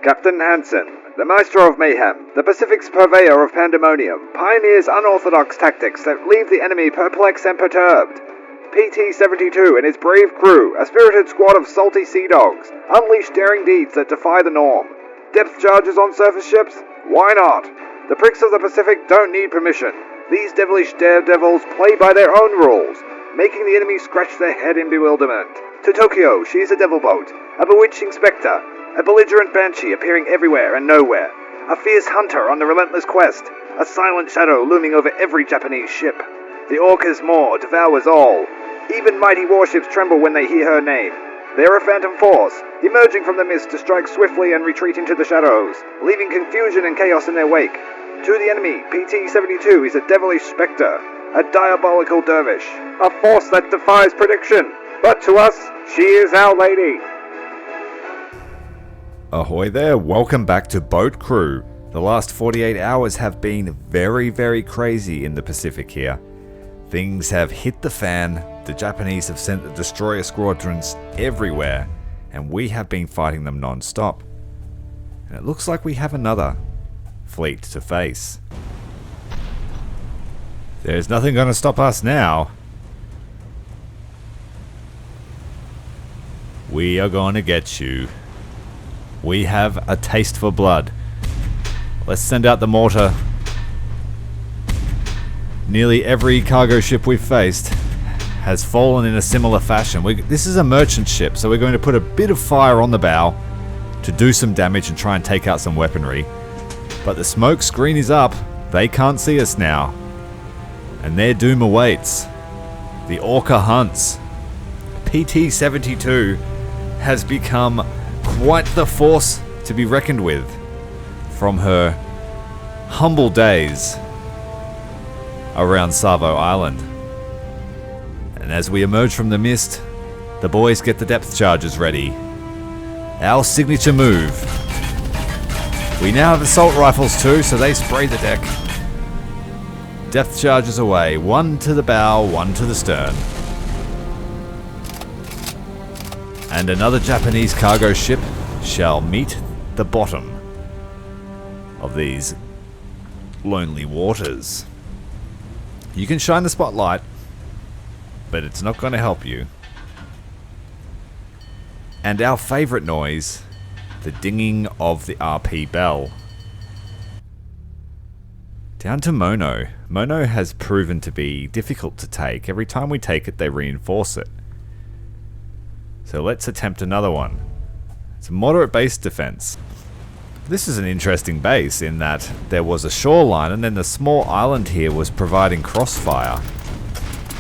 Captain Hansen, the maestro of mayhem, the Pacific's purveyor of pandemonium, pioneers unorthodox tactics that leave the enemy perplexed and perturbed. PT-72 and his brave crew, a spirited squad of salty sea dogs, unleash daring deeds that defy the norm. Depth charges on surface ships? Why not? The pricks of the Pacific don't need permission. These devilish daredevils play by their own rules, making the enemy scratch their head in bewilderment. To Tokyo, she is a devil boat, a bewitching spectre, a belligerent banshee appearing everywhere and nowhere, a fierce hunter on the relentless quest, a silent shadow looming over every Japanese ship. The Orca's maw devours all. Even mighty warships tremble when they hear her name. They are a phantom force, emerging from the mist to strike swiftly and retreat into the shadows, leaving confusion and chaos in their wake. To the enemy, PT-72 is a devilish spectre, a diabolical dervish, a force that defies prediction. But to us, she is our lady. Ahoy there, welcome back to Boat Crew. The last 48 hours have been very, very crazy in the Pacific here. Things have hit the fan, the Japanese have sent the destroyer squadrons everywhere, and we have been fighting them non-stop. And it looks like we have another fleet to face. There's nothing going to stop us now. We are going to get you. We have a taste for blood. Let's send out the mortar. Nearly every cargo ship we've faced has fallen in a similar fashion. This is a merchant ship, so we're going to put a bit of fire on the bow to do some damage and try and take out some weaponry. But the smoke screen is up. They can't see us now. And their doom awaits. The Orca hunts. PT-72 has become quite the force to be reckoned with from her humble days around Savo Island. And as we emerge from the mist, the boys get the depth charges ready. Our signature move. We now have assault rifles too, so they spray the deck. Depth charges away, one to the bow, one to the stern. And another Japanese cargo ship shall meet the bottom of these lonely waters. You can shine the spotlight, but it's not going to help you. And our favourite noise, the dinging of the RP bell. Down to Mono. Mono has proven to be difficult to take. Every time we take it, they reinforce it. So let's attempt another one. It's a moderate base defense. This is an interesting base in that there was a shoreline and then the small island here was providing crossfire.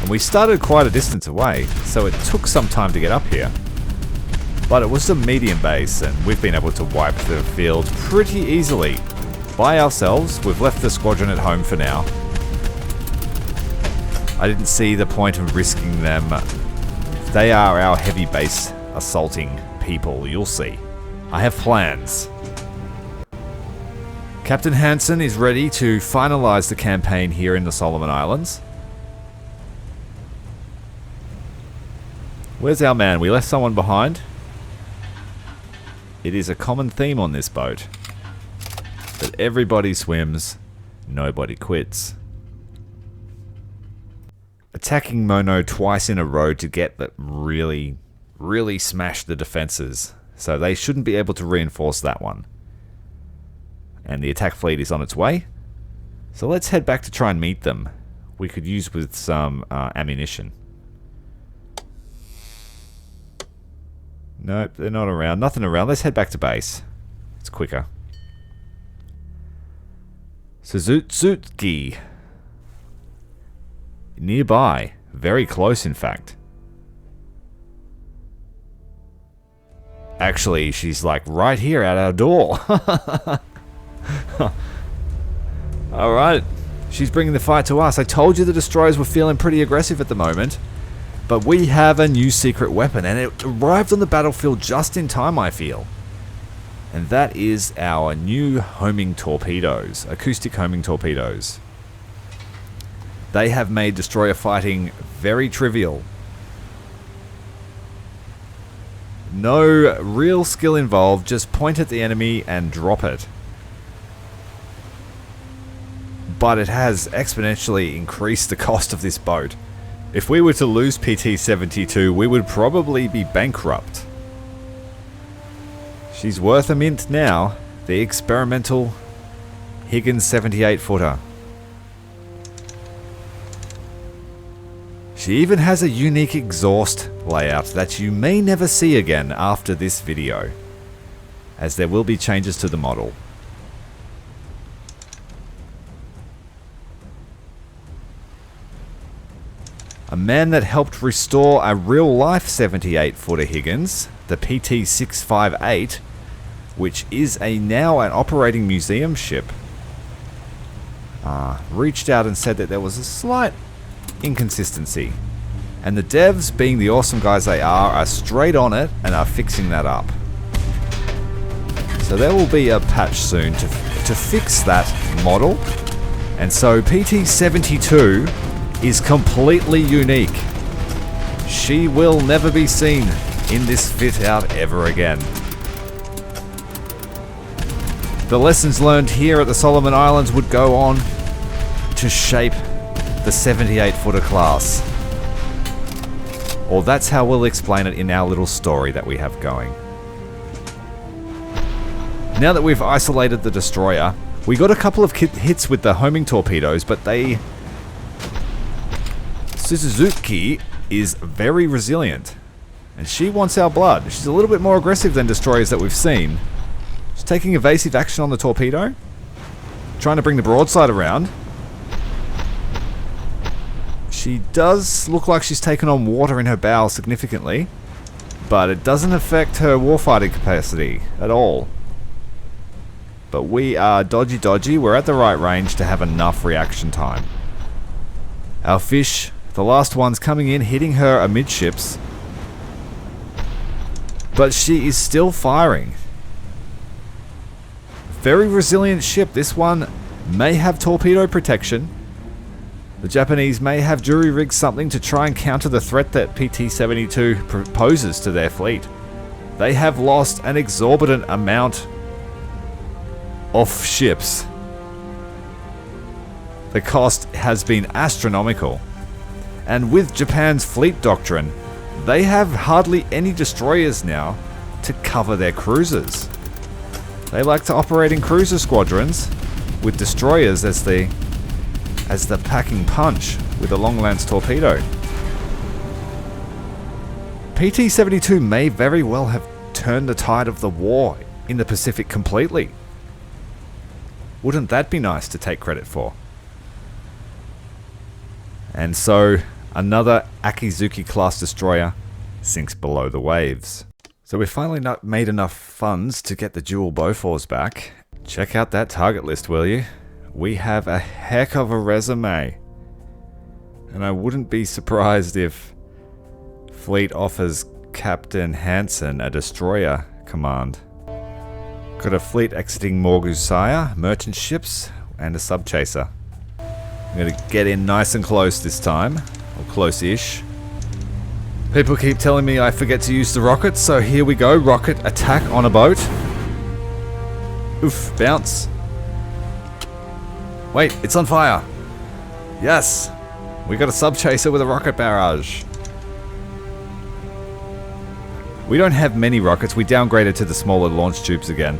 And we started quite a distance away, so it took some time to get up here. But it was a medium base and we've been able to wipe the field pretty easily. By ourselves, we've left the squadron at home for now. I didn't see the point of risking them. They are our heavy base assaulting people, you'll see. I have plans. Captain Hansen is ready to finalize the campaign here in the Solomon Islands. Where's our man? We left someone behind. It is a common theme on this boat that everybody swims, nobody quits. Attacking Mono twice in a row to get that really smash the defenses. So they shouldn't be able to reinforce that one. And the attack fleet is on its way. So let's head back to try and meet them. We could use with some ammunition. Nope, they're not around. Nothing around. Let's head back to base. It's quicker. Suzutsuki. Nearby. Very close, in fact. Actually, she's like right here at our door. Alright. She's bringing the fight to us. I told you the destroyers were feeling pretty aggressive at the moment. But we have a new secret weapon, and it arrived on the battlefield just in time, I feel. And that is our new homing torpedoes. Acoustic homing torpedoes. They have made destroyer fighting very trivial. No real skill involved, just point at the enemy and drop it. But it has exponentially increased the cost of this boat. If we were to lose PT-72, we would probably be bankrupt. She's worth a mint now, the experimental Higgins 78-footer. She even has a unique exhaust layout that you may never see again after this video, as there will be changes to the model. A man that helped restore a real-life 78-footer Higgins, the PT-658, which is now an operating museum ship, reached out and said that there was a slight inconsistency. And the devs, being the awesome guys they are straight on it and are fixing that up. So there will be a patch soon to fix that model. And so PT-72 is completely unique. She will never be seen in this fit out ever again. The lessons learned here at the Solomon Islands would go on to shape the 78-footer class. Or that's how we'll explain it in our little story that we have going. Now that we've isolated the destroyer, we got a couple of hits with the homing torpedoes, but Suzutsuki is very resilient, and she wants our blood. She's a little bit more aggressive than destroyers that we've seen. She's taking evasive action on the torpedo, trying to bring the broadside around. She does look like she's taken on water in her bow significantly, but it doesn't affect her warfighting capacity at all. But we are dodgy. We're at the right range to have enough reaction time. Our fish, the last one's coming in, hitting her amidships. But she is still firing. Very resilient ship. This one may have torpedo protection. The Japanese may have jury-rigged something to try and counter the threat that PT-72 poses to their fleet. They have lost an exorbitant amount of ships. The cost has been astronomical. And with Japan's fleet doctrine, they have hardly any destroyers now to cover their cruisers. They like to operate in cruiser squadrons with destroyers as the packing punch with a long lance torpedo. PT-72 may very well have turned the tide of the war in the Pacific completely. Wouldn't that be nice to take credit for? And so another Akizuki class destroyer sinks below the waves. So we've finally made enough funds to get the dual Bofors back. Check out that target list, will you? We have a heck of a resume. And I wouldn't be surprised if Fleet offers Captain Hansen a destroyer command. Got a fleet exiting Morgusaya, merchant ships, and a sub-chaser. I'm going to get in nice and close this time, or close-ish. People keep telling me I forget to use the rockets, so here we go, rocket attack on a boat. Oof, bounce. Wait, it's on fire. Yes, we got a sub-chaser with a rocket barrage. We don't have many rockets. We downgraded to the smaller launch tubes again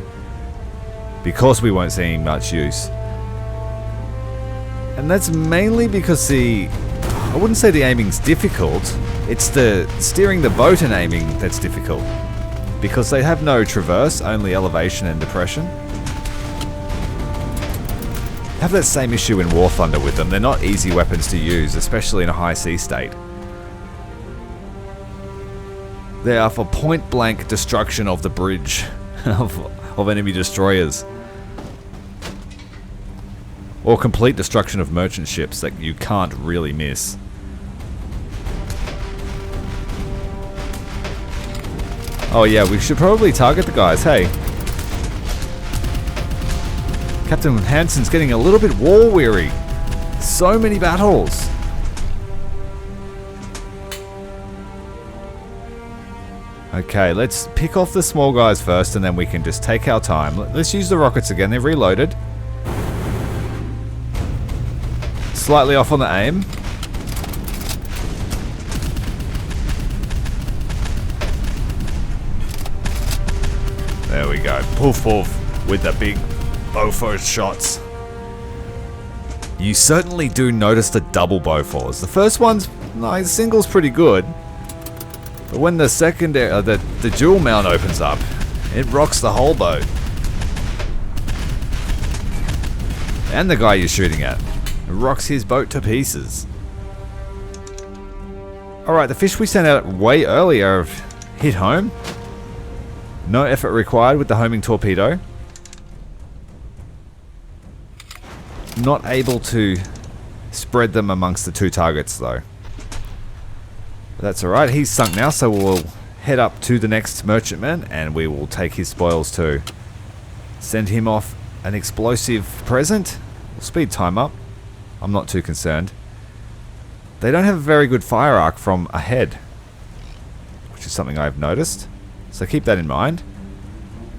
because we weren't seeing much use. And that's mainly because I wouldn't say the aiming's difficult. It's the steering the boat and aiming that's difficult. Because they have no traverse, only elevation and depression. Have that same issue in War Thunder with them. They're not easy weapons to use, especially in a high sea state. They are for point-blank destruction of the bridge of enemy destroyers. Or complete destruction of merchant ships that you can't really miss. Oh yeah, we should probably target the guys, hey. Captain Hansen's getting a little bit war-weary. So many battles. Okay, let's pick off the small guys first, and then we can just take our time. Let's use the rockets again. They're reloaded. Slightly off on the aim. There we go. Poof poof with the big Bofo shots. You certainly do notice the double Bofors. The first one's nice, the single's pretty good. But when the secondary, the dual mount opens up, it rocks the whole boat. And the guy you're shooting at. It rocks his boat to pieces. Alright, the fish we sent out way earlier have hit home. No effort required with the homing torpedo. Not able to spread them amongst the two targets though. But that's alright, he's sunk now, so we'll head up to the next merchantman and we will take his spoils too. Send him off an explosive present. We'll speed time up. I'm not too concerned. They don't have a very good fire arc from ahead, which is something I've noticed. So keep that in mind.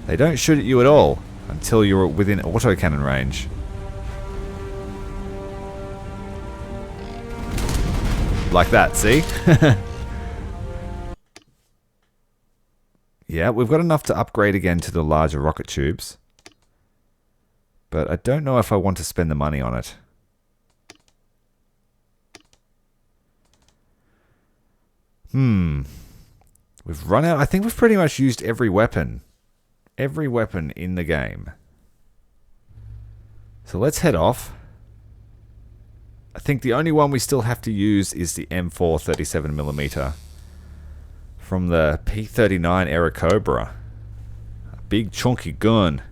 They don't shoot at you at all until you're within autocannon range. Like that, see? Yeah, we've got enough to upgrade again to the larger rocket tubes. But I don't know if I want to spend the money on it. We've run out. I think we've pretty much used every weapon. Every weapon in the game. So let's head off. I think the only one we still have to use is the M4 37mm from the P-39 Era Cobra. A big chunky gun.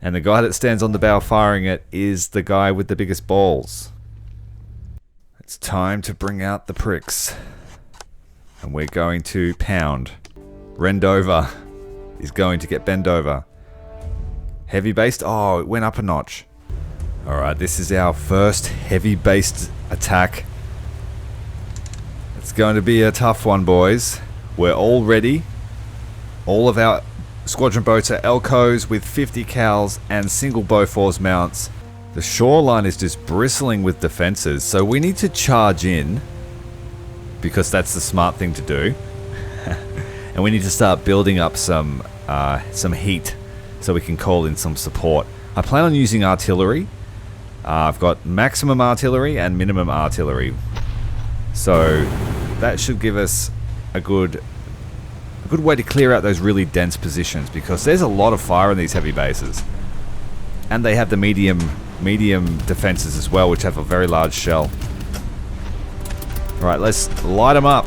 And the guy that stands on the bow firing it is the guy with the biggest balls. It's time to bring out the pricks. And we're going to pound. Rendover is going to get bend over. Heavy based. Oh, it went up a notch. Alright, this is our first heavy based attack. It's going to be a tough one, boys. We're all ready. All of our squadron boats are Elcos with 50 cals and single Bofors mounts. The shoreline is just bristling with defenses, so we need to charge in, because that's the smart thing to do. And we need to start building up some heat so we can call in some support. I plan on using artillery. I've got maximum artillery and minimum artillery, so that should give us a good way to clear out those really dense positions, because there's a lot of fire in these heavy bases, and they have the medium defenses as well, which have a very large shell. All right, let's light them up.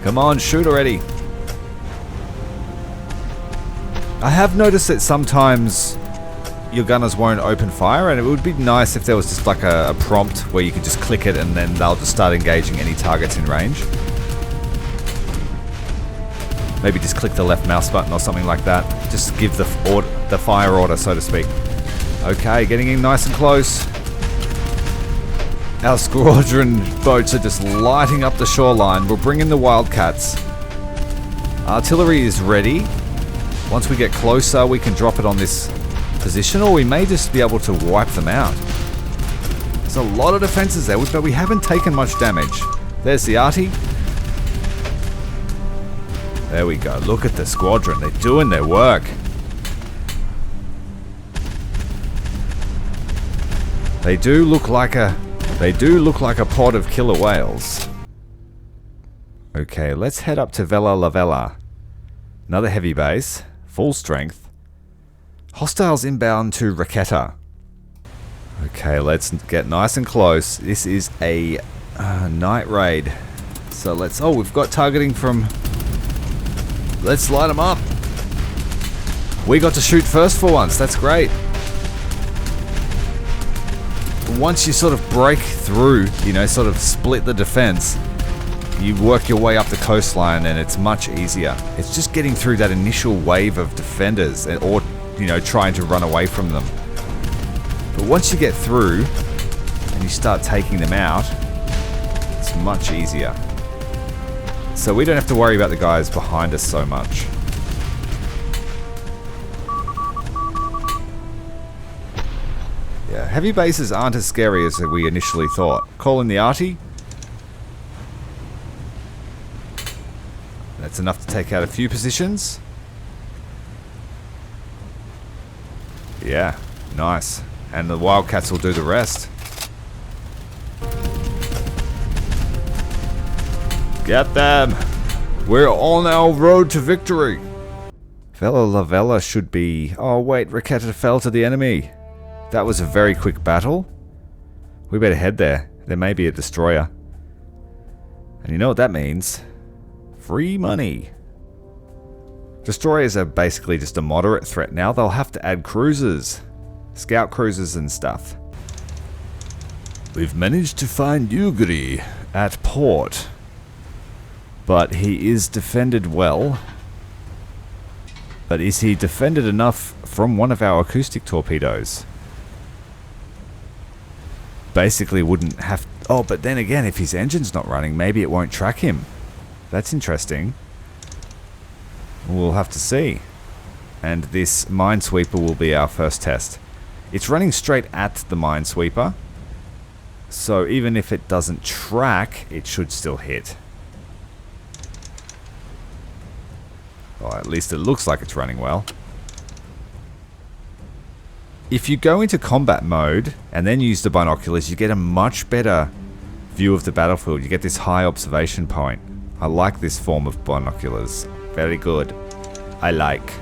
Come on, shoot already. I have noticed that sometimes your gunners won't open fire, and it would be nice if there was just like a prompt where you could just click it and then they'll just start engaging any targets in range. Maybe just click the left mouse button or something like that. Just give the fire order, so to speak. Okay, getting in nice and close. Our squadron boats are just lighting up the shoreline. We'll bring in the Wildcats. Artillery is ready. Once we get closer, we can drop it on this position, or we may just be able to wipe them out. There's a lot of defenses there, but we haven't taken much damage. There's the arty. There we go. Look at the squadron. They're doing their work. They do look like a pod of killer whales. Okay, let's head up to Vela La Vela. Another heavy base, full strength. Hostiles inbound to Raketa. Okay, let's get nice and close. This is a night raid. So let's... Oh, we've got targeting from... Let's light them up. We got to shoot first for once. That's great. Once you sort of break through, you know, sort of split the defense, you work your way up the coastline and it's much easier. It's just getting through that initial wave of defenders, or, you know, trying to run away from them. But once you get through and you start taking them out, it's much easier. So we don't have to worry about the guys behind us so much. Yeah, heavy bases aren't as scary as we initially thought. Call in the arty. That's enough to take out a few positions. Yeah, nice. And the Wildcats will do the rest. Get them! We're on our road to victory! Vela La Vela should be... Oh wait, Raketa fell to the enemy. That was a very quick battle. We better head there. There may be a destroyer. And you know what that means? Free money. Destroyers are basically just a moderate threat now. They'll have to add cruisers. Scout cruisers and stuff. We've managed to find Yugiri at port. But he is defended well. But is he defended enough from one of our acoustic torpedoes? Basically wouldn't have... Oh, but then again, if his engine's not running, maybe it won't track him. That's interesting. We'll have to see. And this minesweeper will be our first test. It's running straight at the minesweeper. So even if it doesn't track, it should still hit. Well, at least it looks like it's running well. If you go into combat mode and then use the binoculars, you get a much better view of the battlefield. You get this high observation point. I like this form of binoculars. Very good. I like.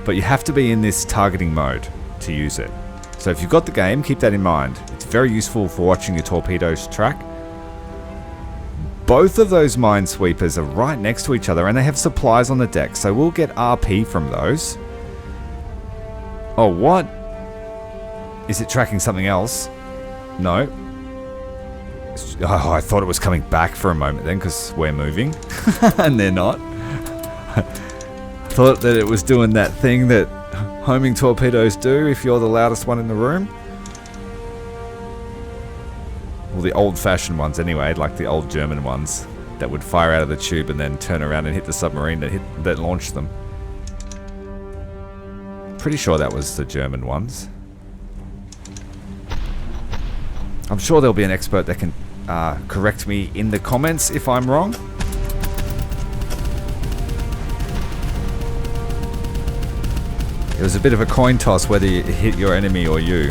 But you have to be in this targeting mode to use it. So if you've got the game, keep that in mind. It's very useful for watching your torpedoes track. Both of those minesweepers are right next to each other and they have supplies on the deck, so we'll get RP from those. Oh, what? Is it tracking something else? No. Oh, I thought it was coming back for a moment then because we're moving and they're not. Thought that it was doing that thing that homing torpedoes do if you're the loudest one in the room. Well, the old-fashioned ones anyway, like the old German ones that would fire out of the tube and then turn around and hit the submarine that launched them. Pretty sure that was the German ones. I'm sure there'll be an expert that can correct me in the comments if I'm wrong. It was a bit of a coin toss whether you hit your enemy or you.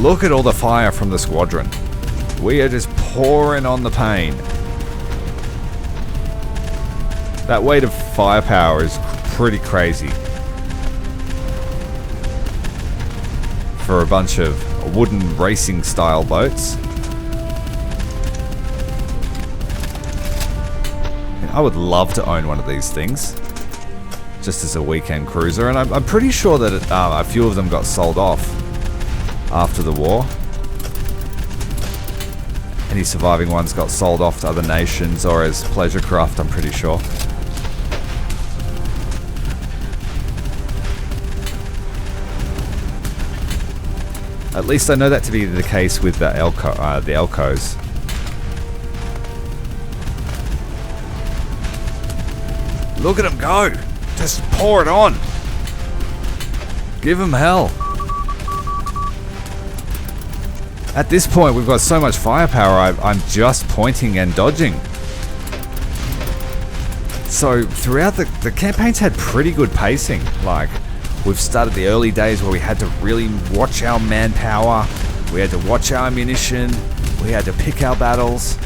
Look at all the fire from the squadron. We are just pouring on the pain. That weight of firepower is pretty crazy. For a bunch of wooden racing style boats. I would love to own one of these things. Just as a weekend cruiser. And I'm pretty sure that a few of them got sold off after the war. Any surviving ones got sold off to other nations or as pleasure craft, I'm pretty sure. At least I know that to be the case with the Elcos. Look at them go! Just pour it on! Give them hell! At this point, we've got so much firepower, I'm just pointing and dodging. So, throughout the campaign's had pretty good pacing. Like, we've started the early days where we had to really watch our manpower, we had to watch our ammunition, we had to pick our battles.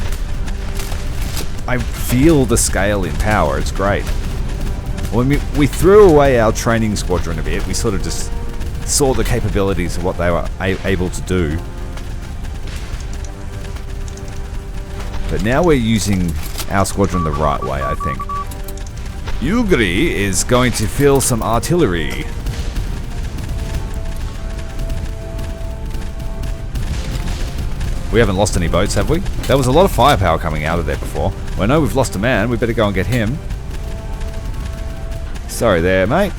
I feel the scale in power, it's great. When we threw away our training squadron a bit, we sort of just saw the capabilities of what they were able to do. But now we're using our squadron the right way, I think. Yugiri is going to fill some artillery. We haven't lost any boats, have we? There was a lot of firepower coming out of there before. Well, I know we've lost a man. We better go and get him. Sorry there, mate.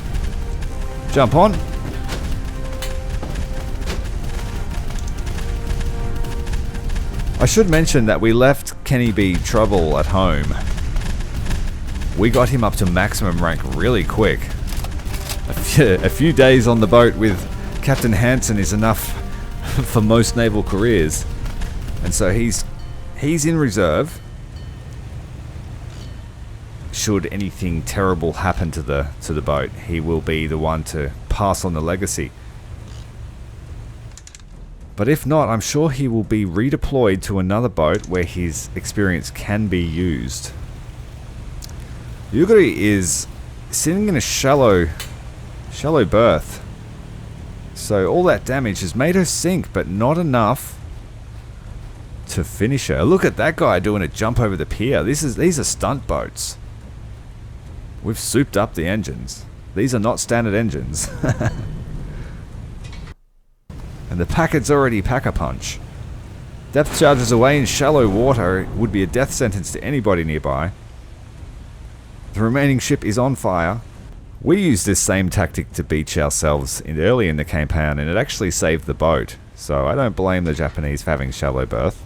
Jump on. I should mention that we left Kenny B Trouble at home. We got him up to maximum rank really quick. A few days on the boat with Captain Hansen is enough for most naval careers. And so he's in reserve. Should anything terrible happen to the boat, he will be the one to pass on the legacy. But if not, I'm sure he will be redeployed to another boat where his experience can be used. Yugiri is sitting in a shallow berth. So all that damage has made her sink, but not enough to finish her. Look at that guy doing a jump over the pier. These are stunt boats. We've souped up the engines. These are not standard engines. And the packet's already pack-a-punch. Depth charges away in shallow water would be a death sentence to anybody nearby. The remaining ship is on fire. We used this same tactic to beach ourselves early in the campaign, and it actually saved the boat. So I don't blame the Japanese for having shallow berth.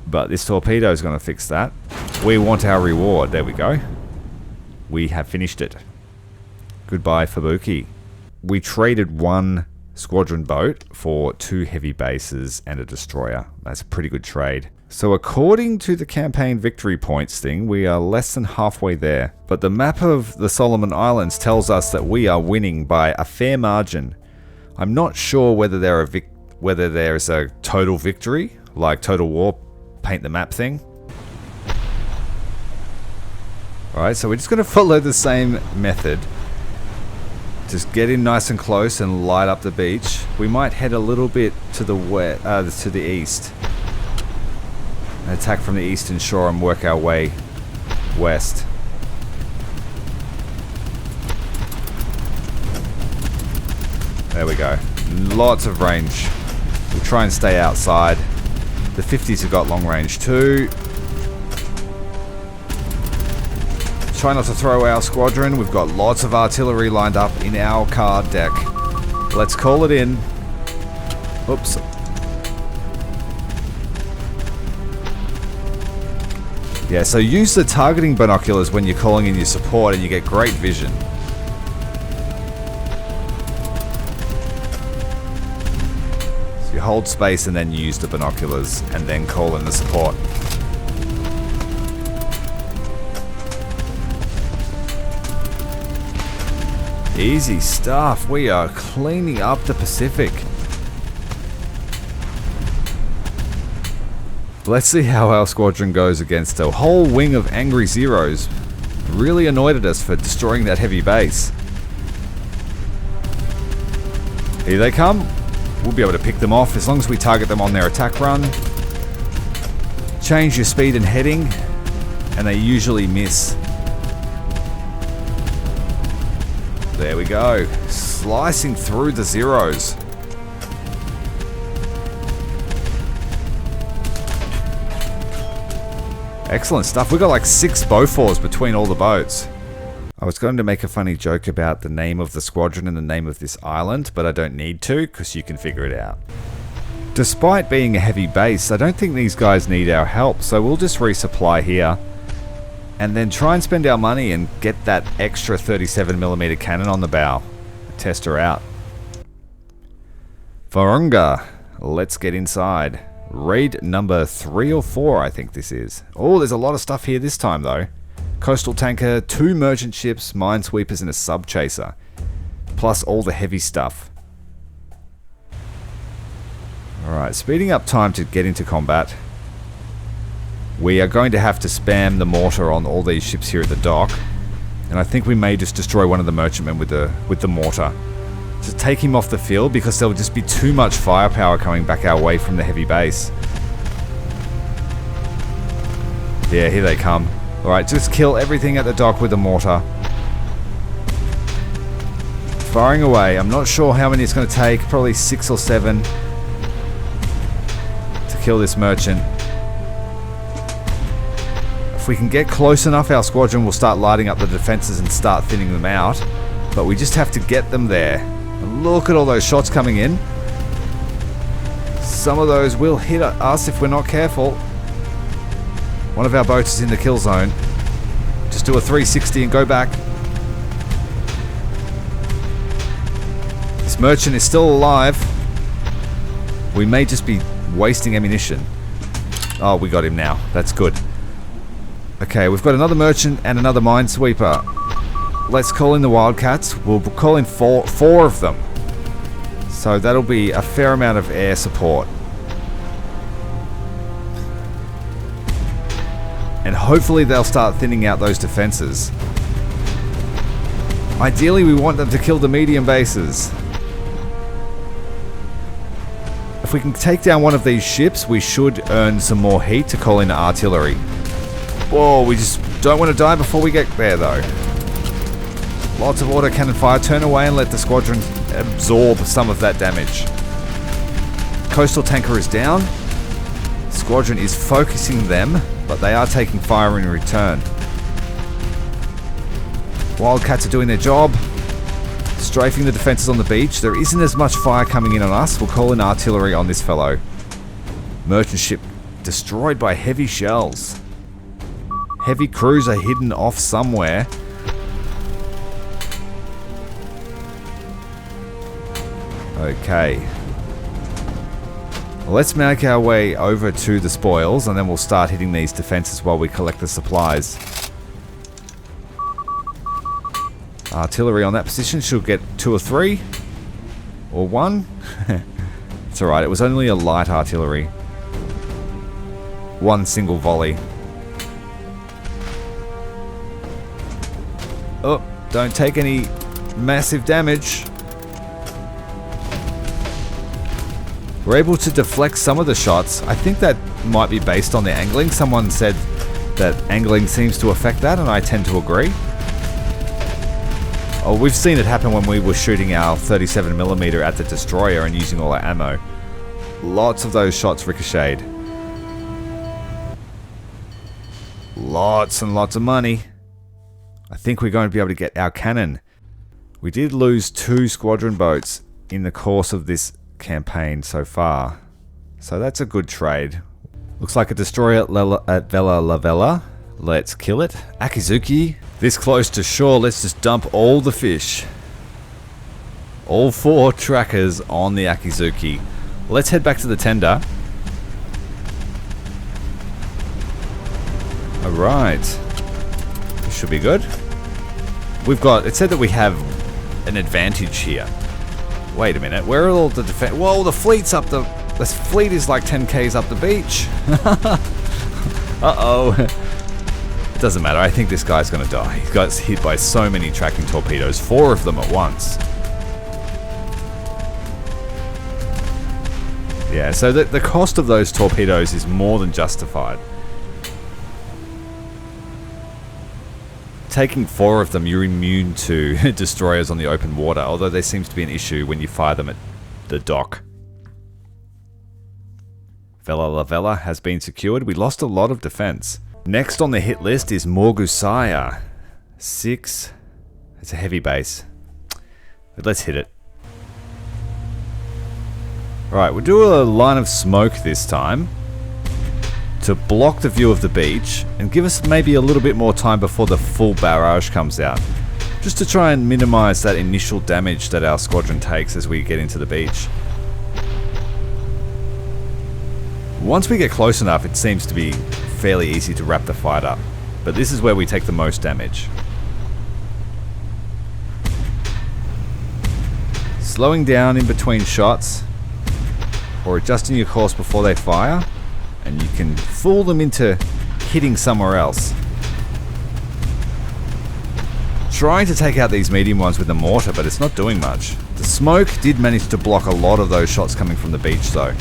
But this torpedo is going to fix that. We want our reward. There we go. We have finished it. Goodbye, Fubuki. We traded one squadron boat for 2 heavy bases and a destroyer. That's a pretty good trade. So according to the campaign victory points thing, we are less than halfway there. But the map of the Solomon Islands tells us that we are winning by a fair margin. I'm not sure whether there's a total victory, like Total War paint the map thing. Alright, so we're just going to follow the same method. Just get in nice and close and light up the beach. We might head a little bit to the east. And attack from the eastern shore and work our way west. There we go. Lots of range. We'll try and stay outside. The 50s have got long range too. Try not to throw our squadron. We've got lots of artillery lined up in our card deck. Let's call it in. Oops. Yeah, so use the targeting binoculars when you're calling in your support and you get great vision. So you hold space and then use the binoculars and then call in the support. Easy stuff. We are cleaning up the Pacific. Let's see how our squadron goes against a whole wing of angry Zeros. Really annoyed at us for destroying that heavy base. Here they come. We'll be able to pick them off as long as we target them on their attack run. Change your speed and heading, and they usually miss. There we go. Slicing through the Zeros. Excellent stuff. We got like 6 Bofors between all the boats. I was going to make a funny joke about the name of the squadron and the name of this island, but I don't need to because you can figure it out. Despite being a heavy base, I don't think these guys need our help, so we'll just resupply here. And then try and spend our money and get that extra 37mm cannon on the bow. Test her out. Varunga. Let's get inside. Raid number 3 or 4, I think this is. Oh, there's a lot of stuff here this time though. Coastal tanker, 2 merchant ships, minesweepers and a sub-chaser. Plus all the heavy stuff. Alright, speeding up time to get into combat. We are going to have to spam the mortar on all these ships here at the dock. And I think we may just destroy one of the merchantmen with the mortar. To take him off the field because there will just be too much firepower coming back our way from the heavy base. Yeah, here they come. Alright, just kill everything at the dock with the mortar. Firing away. I'm not sure how many it's going to take. Probably 6 or 7 to kill this merchant. If we can get close enough, our squadron will start lighting up the defenses and start thinning them out. But we just have to get them there. And look at all those shots coming in. Some of those will hit us if we're not careful. One of our boats is in the kill zone. Just do a 360 and go back. This merchant is still alive. We may just be wasting ammunition. Oh, we got him now. That's good. Okay, we've got another merchant and another minesweeper. Let's call in the Wildcats. We'll call in four of them. So that'll be a fair amount of air support. And hopefully they'll start thinning out those defenses. Ideally, we want them to kill the medium bases. If we can take down one of these ships, we should earn some more heat to call in artillery. Whoa, we just don't want to die before we get there though. Lots of autocannon fire. Turn away and let the squadron absorb some of that damage. Coastal tanker is down. Squadron is focusing them, but they are taking fire in return. Wildcats are doing their job. Strafing the defenses on the beach. There isn't as much fire coming in on us. We'll call in artillery on this fellow. Merchant ship destroyed by heavy shells. Heavy crews are hidden off somewhere. Okay. Well, let's make our way over to the spoils and then we'll start hitting these defenses while we collect the supplies. Artillery on that position should get 2 or 3. Or 1. It's alright, it was only a light artillery. 1 single volley. Oh, don't take any massive damage. We're able to deflect some of the shots. I think that might be based on the angling. Someone said that angling seems to affect that, and I tend to agree. Oh, we've seen it happen when we were shooting our 37mm at the destroyer and using all our ammo. Lots of those shots ricocheted. Lots and lots of money. I think we're going to be able to get our cannon. We did lose 2 squadron boats in the course of this campaign so far. So that's a good trade. Looks like a destroyer at Vela La Vela. Let's kill it. Akizuki. This close to shore, let's just dump all the fish. All 4 trackers on the Akizuki. Let's head back to the tender. Alright. This should be good. We've got, it said that we have an advantage here. Wait a minute, where are all the defense? Whoa, the fleet's up the fleet is like 10 k's up the beach. Uh-oh. It doesn't matter, I think this guy's gonna die. He got hit by so many tracking torpedoes, 4 of them at once. Yeah, so the cost of those torpedoes is more than justified. Taking 4 of them, you're immune to destroyers on the open water, although there seems to be an issue when you fire them at the dock. Vela La Vela has been secured. We lost a lot of defense. Next on the hit list is Morgusaya. 6. It's a heavy base. But let's hit it. Alright, we'll do a line of smoke this time to block the view of the beach and give us maybe a little bit more time before the full barrage comes out. Just to try and minimize that initial damage that our squadron takes as we get into the beach. Once we get close enough, it seems to be fairly easy to wrap the fight up. But this is where we take the most damage. Slowing down in between shots, or adjusting your course before they fire, and you can fool them into hitting somewhere else. Trying to take out these medium ones with the mortar, but it's not doing much. The smoke did manage to block a lot of those shots coming from the beach though.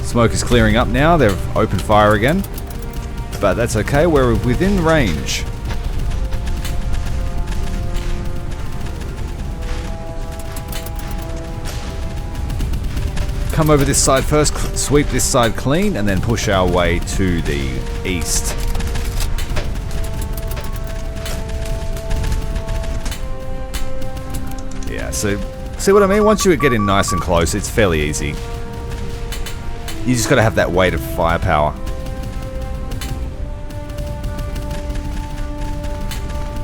Smoke is clearing up now, they've opened fire again. But that's okay, we're within range. Come over this side first, sweep this side clean, and then push our way to the east. Yeah, so See what I mean? Once you get in nice and close, it's fairly easy. You just got to have that weight of firepower.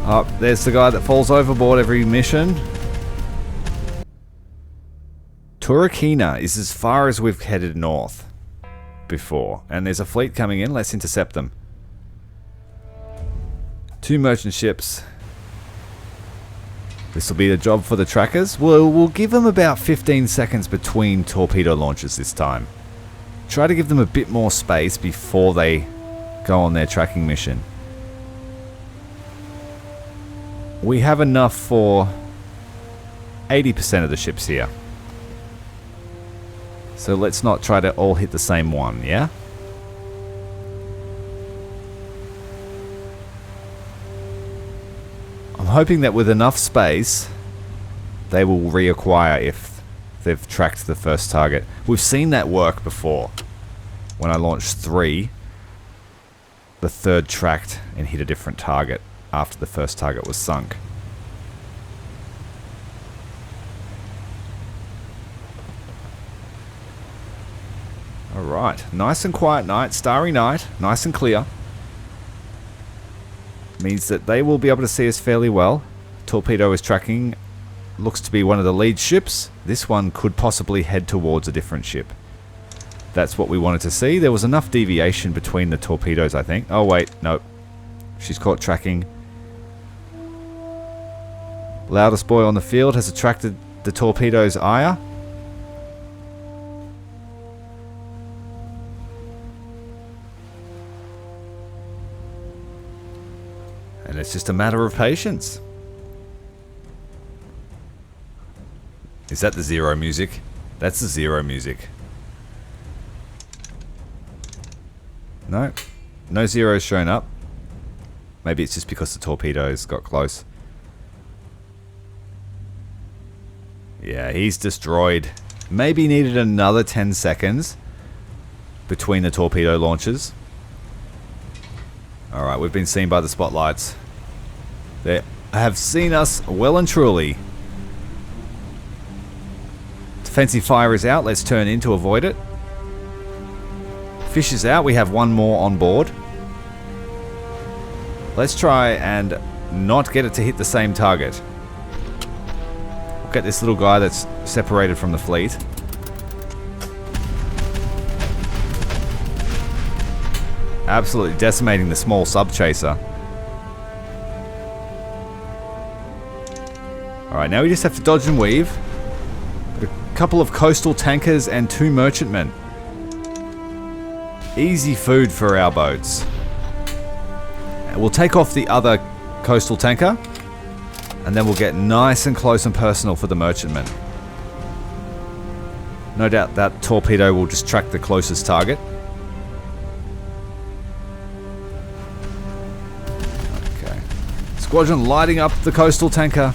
Oh, there's the guy that falls overboard every mission. Turkina is as far as we've headed north before. And there's a fleet coming in. Let's intercept them. 2 merchant ships. This will be the job for the trackers. We'll give them about 15 seconds between torpedo launches this time. Try to give them a bit more space before they go on their tracking mission. We have enough for 80% of the ships here. So let's not try to all hit the same one, yeah? I'm hoping that with enough space, they will reacquire if they've tracked the first target. We've seen that work before. When I launched 3, the third tracked and hit a different target after the first target was sunk. Alright, nice and quiet night, starry night, nice and clear. Means that they will be able to see us fairly well. Torpedo is tracking, looks to be one of the lead ships. This one could possibly head towards a different ship. That's what we wanted to see. There was enough deviation between the torpedoes, I think. Oh wait, nope. She's caught tracking. Loudest boy on the field has attracted the torpedo's ire. And it's just a matter of patience. Is that the zero music? That's the zero music. No. No zeros shown up. Maybe it's just because the torpedoes got close. Yeah, he's destroyed. Maybe needed another 10 seconds between the torpedo launches. Alright, we've been seen by the spotlights. They have seen us well and truly. Defensive fire is out. Let's turn in to avoid it. Fish is out. We have one more on board. Let's try and not get it to hit the same target. We'll get this little guy that's separated from the fleet. Absolutely decimating the small sub-chaser. Alright, now we just have to dodge and weave. Got a couple of coastal tankers and 2 merchantmen. Easy food for our boats. And we'll take off the other coastal tanker. And then we'll get nice and close and personal for the merchantmen. No doubt that torpedo will just track the closest target. Okay. Squadron lighting up the coastal tanker.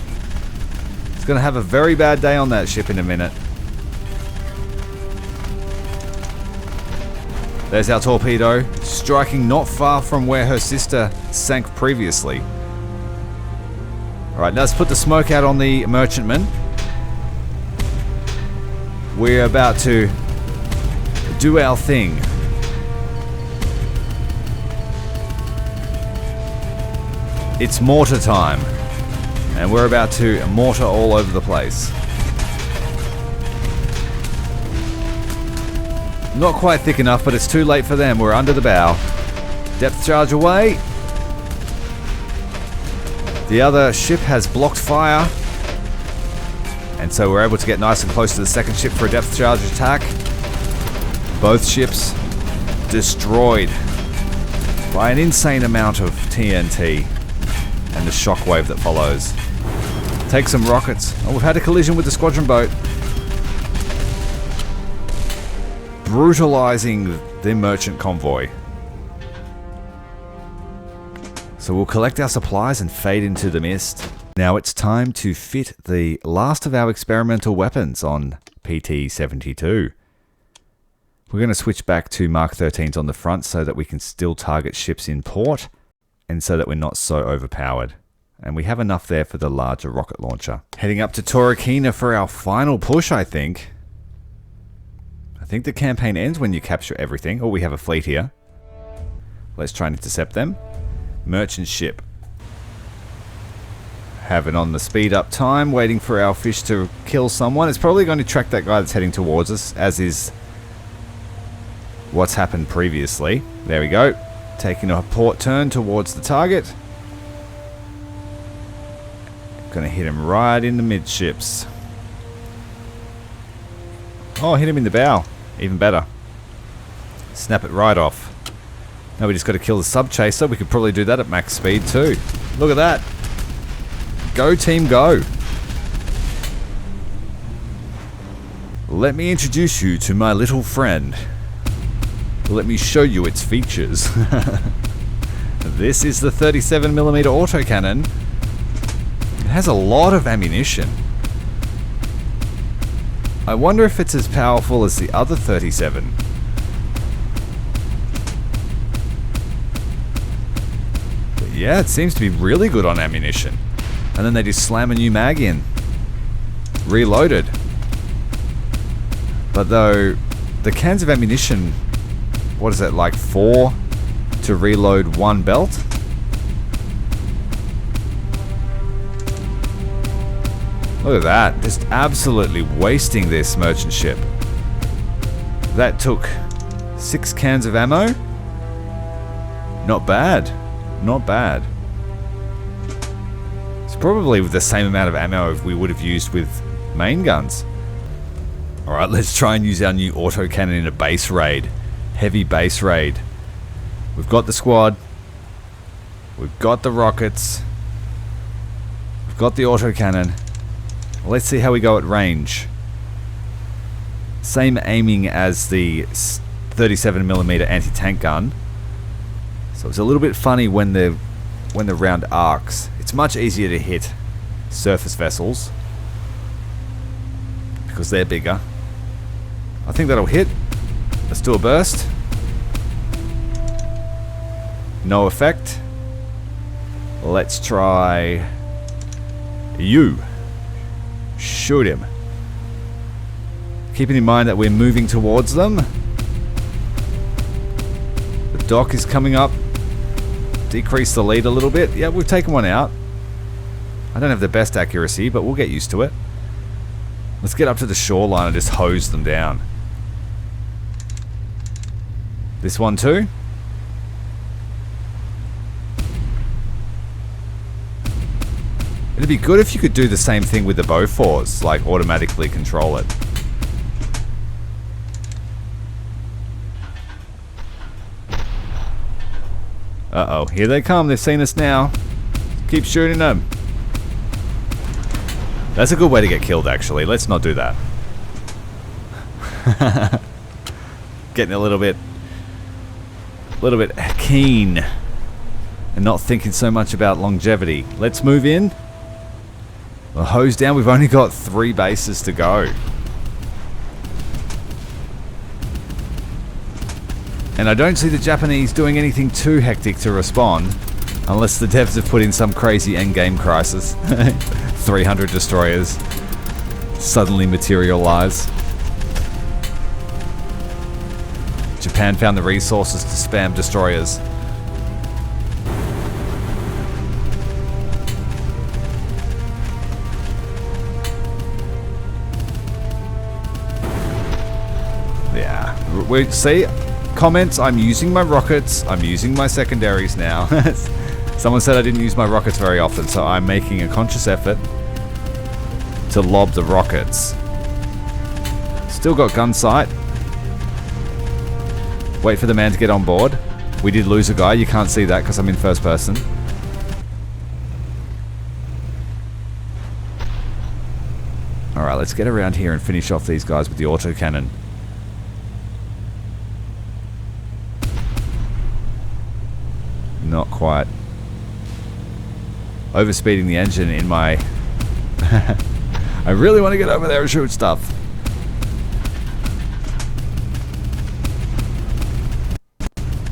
It's going to have a very bad day on that ship in a minute. There's our torpedo, striking not far from where her sister sank previously. Alright, let's put the smoke out on the merchantman. We're about to do our thing. It's mortar time. And we're about to mortar all over the place. Not quite thick enough, but it's too late for them. We're under the bow. Depth charge away. The other ship has blocked fire. And so we're able to get nice and close to the second ship for a depth charge attack. Both ships destroyed by an insane amount of TNT and the shockwave that follows. Take some rockets. Oh, we've had a collision with the squadron boat. Brutalizing the merchant convoy. So we'll collect our supplies and fade into the mist. Now it's time to fit the last of our experimental weapons on PT-72. We're going to switch back to Mark 13s on the front so that we can still target ships in port and so that we're not so overpowered. And we have enough there for the larger rocket launcher. Heading up to Torokina for our final push, I think. I think the campaign ends when you capture everything. Oh, we have a fleet here. Let's try and intercept them. Merchant ship. Have it on the speed up time, waiting for our fish to kill someone. It's probably going to track that guy that's heading towards us, as is what's happened previously. There we go. Taking a port turn towards the target. Gonna hit him right in the midships. Oh, hit him in the bow. Even better. Snap it right off. Now we just got to kill the sub-chaser. We could probably do that at max speed too. Look at that. Go team, go. Let me introduce you to my little friend. Let me show you its features. This is the 37mm autocannon. It has a lot of ammunition. I wonder if it's as powerful as the other 37. But yeah, it seems to be really good on ammunition. And then they just slam a new mag in. Reloaded. But though, the cans of ammunition, what is it, like 4 to reload 1 belt? Look at that, just absolutely wasting this merchant ship. That took 6 cans of ammo. Not bad, not bad. It's probably the same amount of ammo we would have used with main guns. Alright, let's try and use our new autocannon in a base raid. Heavy base raid. We've got the squad. We've got the rockets. We've got the autocannon. Let's see how we go at range. Same aiming as the 37mm anti-tank gun. So it's a little bit funny when the round arcs. It's much easier to hit surface vessels because they're bigger. I think that'll hit. Let's do a burst. No effect. Let's try you. Shoot him. Keeping in mind that we're moving towards them. The dock is coming up. Decrease the lead a little bit. Yeah, we've taken one out. I don't have the best accuracy, but we'll get used to it. Let's get up to the shoreline and just hose them down. This one too. It'd be good if you could do the same thing with the Bofors, like automatically control it. Uh-oh, here they come. They've seen us now. Keep shooting them. That's a good way to get killed, actually. Let's not do that. Getting a little bit keen and not thinking so much about longevity. Let's move in. Well, hose down. We've only got 3 bases to go. And I don't see the Japanese doing anything too hectic to respond, unless the devs have put in some crazy endgame crisis. 300 destroyers suddenly materialize. Japan found the resources to spam destroyers. Yeah, we see comments. I'm using my rockets. I'm using my secondaries now. Someone said I didn't use my rockets very often, so I'm making a conscious effort to lob the rockets. Still got gun sight. Wait for the man to get on board. We did lose a guy. You can't see that because I'm in first person. Alright, let's get around here and finish off these guys with the autocannon. Not quite. Overspeeding the engine in my... I really want to get over there and shoot stuff.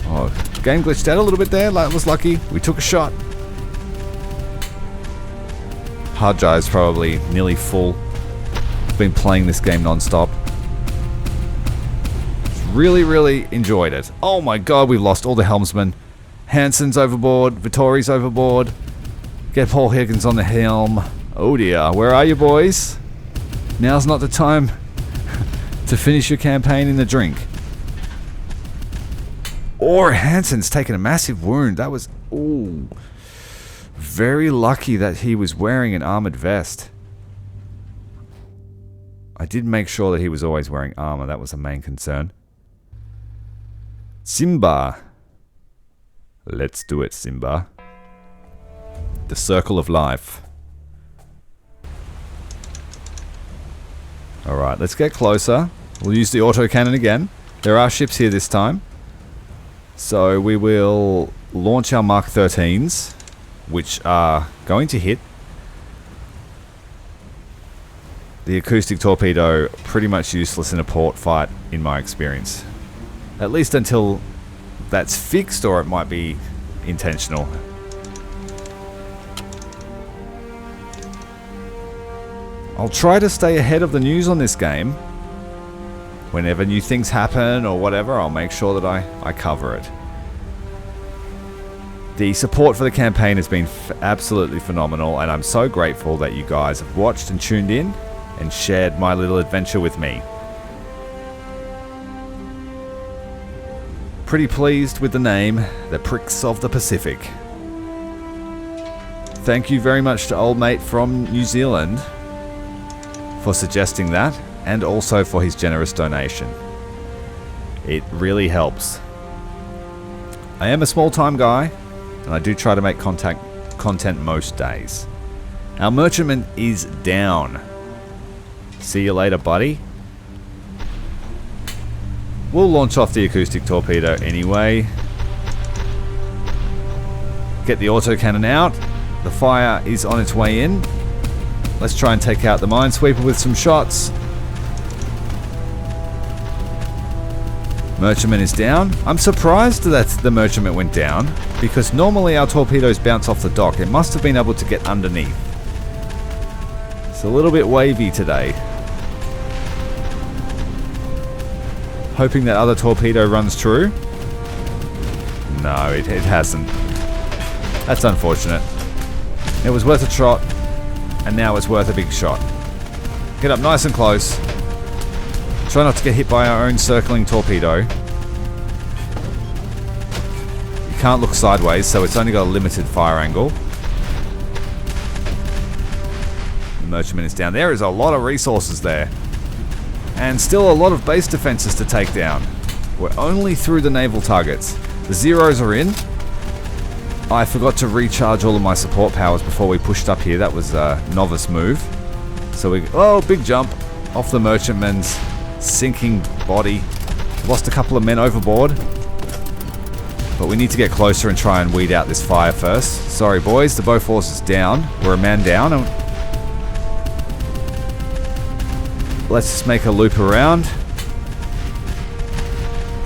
Oh, game glitched out a little bit there. That was lucky. We took a shot. hard drive's probably nearly full. I've been playing this game non-stop. Really enjoyed it. Oh my god, we've lost all the helmsmen. Hansen's overboard, Vittori's overboard. Get Paul Higgins on the helm. Oh dear, where are you boys? Now's not the time to finish your campaign in the drink. Or Hansen's taken a massive wound. That was, ooh, very lucky that he was wearing an armored vest. I did make sure that he was always wearing armor. That was the main concern. Tsimba. Let's do it, Tsimba. The circle of life. Alright, let's get closer. We'll use the autocannon again. There are ships here this time. So we will launch our Mark 13s, which are going to hit. The acoustic torpedo, pretty much useless in a port fight in my experience. At least until that's fixed, or it might be intentional. I'll try to stay ahead of the news on this game. Whenever new things happen or whatever, I'll make sure that I cover it. The support for the campaign has been absolutely phenomenal, and I'm so grateful that you guys have watched and tuned in and shared my little adventure with me. Pretty pleased with the name, the Pricks of the Pacific. Thank you very much to old mate from New Zealand for suggesting that, and also for his generous donation. It really helps. I am a small-time guy, and I do try to make content most days. Our merchantman is down. See you later, buddy. We'll launch off the acoustic torpedo anyway. Get the autocannon out. The fire is on its way in. Let's try and take out the minesweeper with some shots. Merchantman is down. I'm surprised that the merchantman went down, because normally our torpedoes bounce off the dock. It must have been able to get underneath. It's a little bit wavy today. Hoping that other torpedo runs true. No, it hasn't. That's unfortunate. It was worth a shot, and now it's worth a big shot. Get up nice and close. Try not to get hit by our own circling torpedo. You can't look sideways, so it's only got a limited fire angle. The merchantman is down. There is a lot of resources there. And still a lot of base defenses to take down. We're only through the naval targets. The zeros are in. I forgot to recharge all of my support powers before we pushed up here. That was a novice move. So big jump off the merchantman's sinking body. Lost a couple of men overboard. But we need to get closer and try and weed out this fire first. Sorry boys, the Bofors is down. We're a man down. Let's just make a loop around.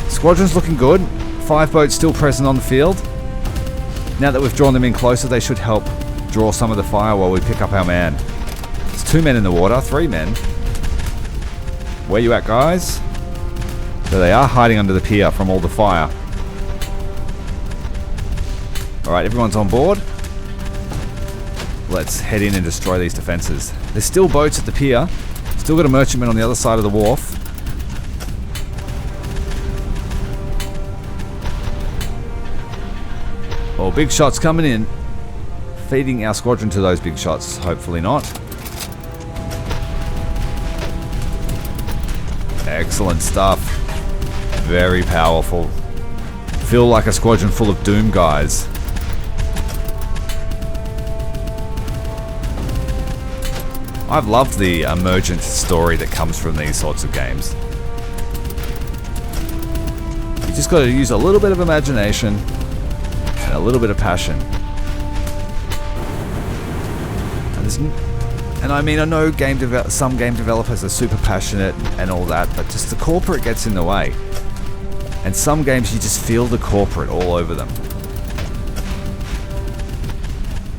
Squadron's looking good. 5 boats still present on the field. Now that we've drawn them in closer, they should help draw some of the fire while we pick up our man. There's 2 men in the water, 3 men. Where you at, guys? There they are, hiding under the pier from all the fire. Alright, everyone's on board. Let's head in and destroy these defenses. There's still boats at the pier. Still got a merchantman on the other side of the wharf. Oh, big shots coming in. Feeding our squadron to those big shots. Hopefully not. Excellent stuff. Very powerful. Feel like a squadron full of doom guys. I've loved the emergent story that comes from these sorts of games. You just got to use a little bit of imagination and a little bit of passion. And I mean, I know some game developers are super passionate and all that, but just the corporate gets in the way. And some games you just feel the corporate all over them.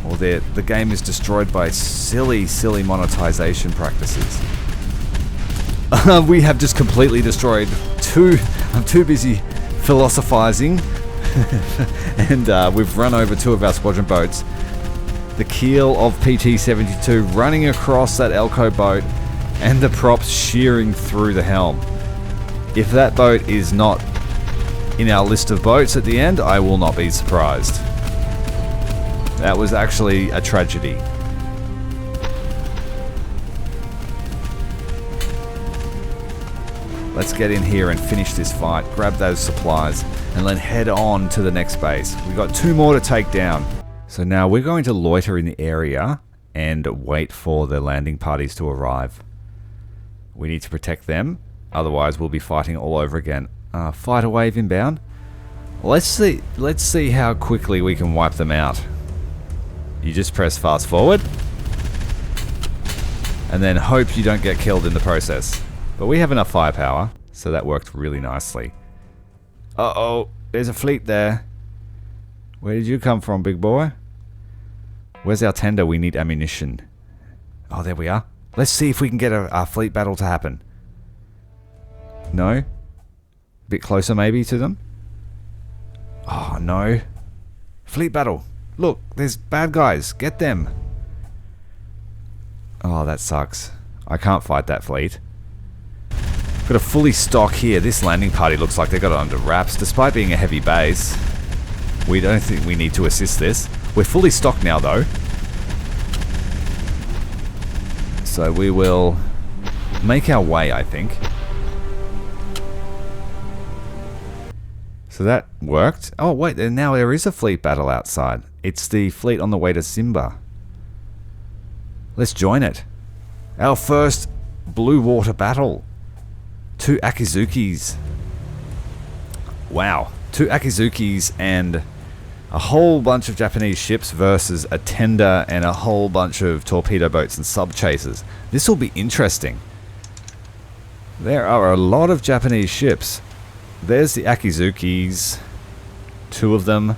or the game is destroyed by silly monetization practices. We have just completely destroyed two. I'm too busy philosophizing, and we've run over two of our squadron boats. The keel of PT-72 running across that Elco boat, and the props shearing through the helm. If that boat is not in our list of boats at the end, I will not be surprised. That was actually a tragedy. Let's get in here and finish this fight, grab those supplies, and then head on to the next base. We've got two more to take down. So now we're going to loiter in the area and wait for the landing parties to arrive. We need to protect them, otherwise we'll be fighting all over again. Fighter wave inbound. Let's see how quickly we can wipe them out. You just press fast forward, and then hope you don't get killed in the process. But we have enough firepower, so that worked really nicely. Uh-oh, there's a fleet there. Where did you come from, big boy? Where's our tender? We need ammunition. Oh, there we are. Let's see if we can get a fleet battle to happen. No? Bit closer maybe to them? Oh, no. Fleet battle. Look, there's bad guys. Get them. Oh, that sucks. I can't fight that fleet. Got a fully stock here. This landing party looks like they got it under wraps, despite being a heavy base. We don't think we need to assist this. We're fully stocked now, though. So we will make our way, I think. So that worked. Oh, wait, now there is a fleet battle outside. It's the fleet on the way to Tsimba. Let's join it. Our first blue water battle. 2 Akizukis. Wow. 2 Akizukis and a whole bunch of Japanese ships versus a tender and a whole bunch of torpedo boats and sub-chasers. This will be interesting. There are a lot of Japanese ships. There's the Akizukis. 2 of them.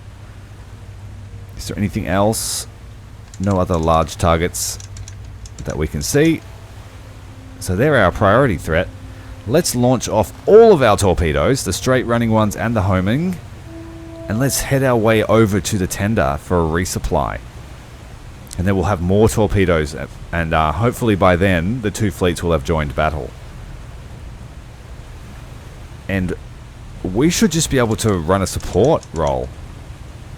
Is there anything else? No other large targets that we can see. So they're our priority threat. Let's launch off all of our torpedoes, the straight running ones and the homing. And let's head our way over to the tender for a resupply. And then we'll have more torpedoes, and hopefully by then the 2 fleets will have joined battle. And we should just be able to run a support role.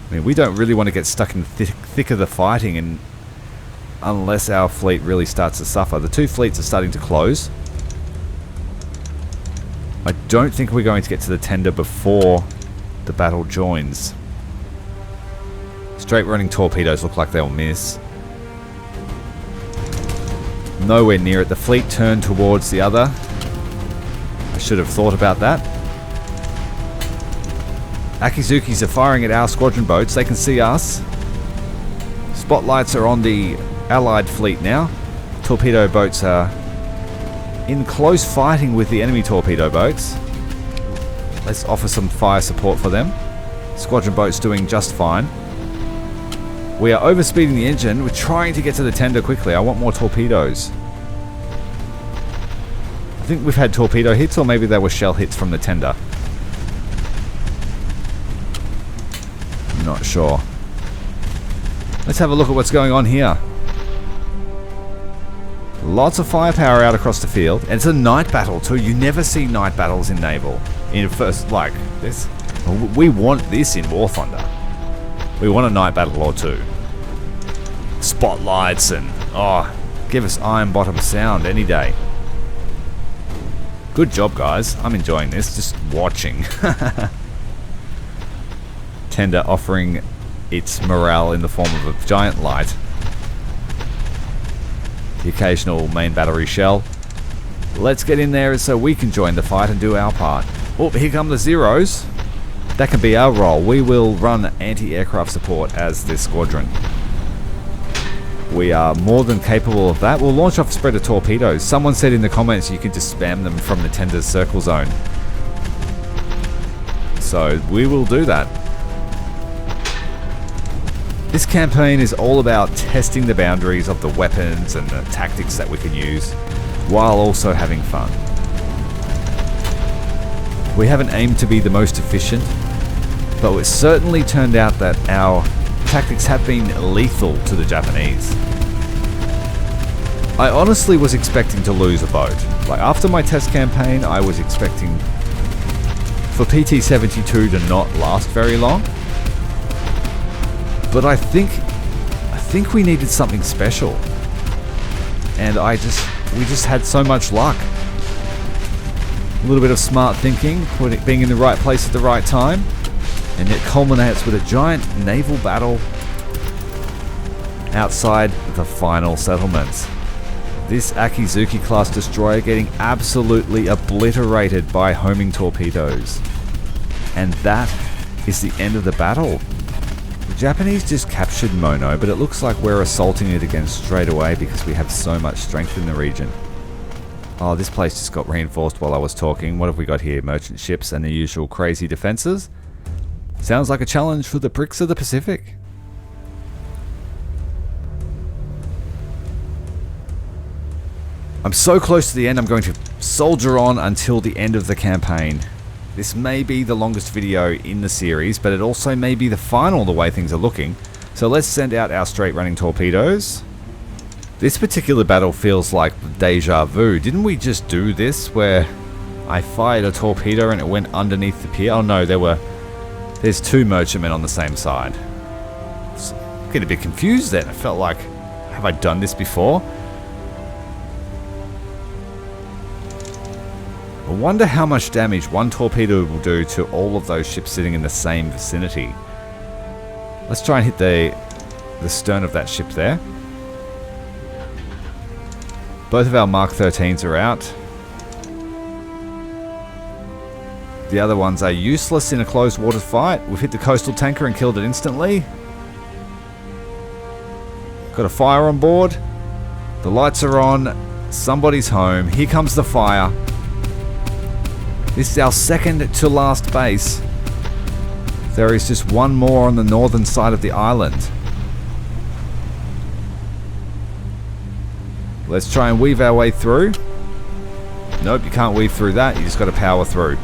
I mean, we don't really want to get stuck in the thick of the fighting, and unless our fleet really starts to suffer. The 2 fleets are starting to close. I don't think we're going to get to the tender before the battle joins. Straight running torpedoes look like they'll miss. Nowhere near it. The fleet turned towards the other. I should have thought about that. Akizukis are firing at our squadron boats. They can see us. Spotlights are on the allied fleet now. Torpedo boats are in close fighting with the enemy torpedo boats. Let's offer some fire support for them. Squadron boat's doing just fine. We are overspeeding the engine. We're trying to get to the tender quickly. I want more torpedoes. I think we've had torpedo hits, or maybe they were shell hits from the tender. I'm not sure. Let's have a look at what's going on here. Lots of firepower out across the field. And it's a night battle too. You never see night battles in naval. In first, like this. We want this in War Thunder. We want a night battle or 2. Spotlights and, oh, give us iron bottom sound any day. Good job, guys. I'm enjoying this. Just watching. Tender offering its morale in the form of a giant light. The occasional main battery shell. Let's get in there so we can join the fight and do our part. Oh, here come the Zeros. That can be our role. We will run anti-aircraft support as this squadron. We are more than capable of that. We'll launch off a spread of torpedoes. Someone said in the comments you can just spam them from the tender's circle zone. So we will do that. This campaign is all about testing the boundaries of the weapons and the tactics that we can use, while also having fun. We haven't aimed to be the most efficient, but it certainly turned out that our tactics have been lethal to the Japanese. I honestly was expecting to lose a boat. Like, after my test campaign, I was expecting for PT-72 to not last very long. But I think we needed something special. And we just had so much luck. A little bit of smart thinking, being in the right place at the right time, and it culminates with a giant naval battle outside the final settlements. This Akizuki class destroyer getting absolutely obliterated by homing torpedoes. And that is the end of the battle. The Japanese just captured Mono, but it looks like we're assaulting it again straight away because we have so much strength in the region. Oh, this place just got reinforced while I was talking. What have we got here? Merchant ships and the usual crazy defenses. Sounds like a challenge for the pricks of the Pacific. I'm so close to the end, I'm going to soldier on until the end of the campaign. This may be the longest video in the series, but it also may be the final the way things are looking. So let's send out our straight running torpedoes. This particular battle feels like deja vu. Didn't we just do this where I fired a torpedo and it went underneath the pier? Oh no, there's two merchantmen on the same side. I get a bit confused then. I felt like, have I done this before? I wonder how much damage one torpedo will do to all of those ships sitting in the same vicinity. Let's try and hit the stern of that ship there. Both of our Mark 13s are out. The other ones are useless in a closed water fight. We've hit the coastal tanker and killed it instantly. Got a fire on board. The lights are on. Somebody's home. Here comes the fire. This is our second to last base. There is just one more on the northern side of the island. Let's try and weave our way through. Nope, you can't weave through that. You just got to power through.